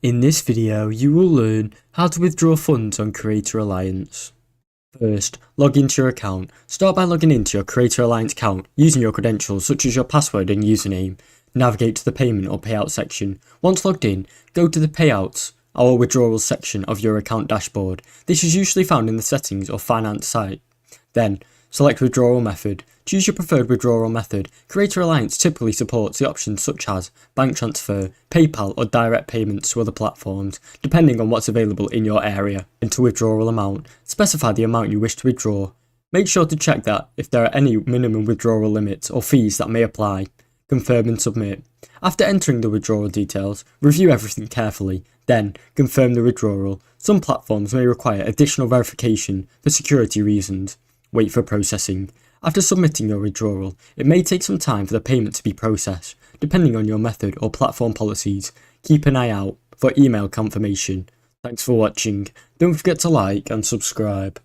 In this video, you will learn how to withdraw funds on Creator Alliance. First, log into your account. Start by logging into your Creator Alliance account using your credentials such as your password and username. Navigate to the payment or payout section. Once logged in, go to the payouts or withdrawals section of your account dashboard. This is usually found in the settings or finance site. Then, select withdrawal method. Choose your preferred withdrawal method. Creator Alliance typically supports the options such as bank transfer, PayPal or direct payments to other platforms, depending on what's available in your area. Enter withdrawal amount. Specify the amount you wish to withdraw. Make sure to check that if there are any minimum withdrawal limits or fees that may apply. Confirm and submit. After entering the withdrawal details, review everything carefully, then confirm the withdrawal. Some platforms may require additional verification for security reasons. Wait for processing. After submitting your withdrawal, it may take some time for the payment to be processed, depending on your method or platform policies. Keep an eye out for email confirmation. Thanks for watching. Don't forget to like and subscribe.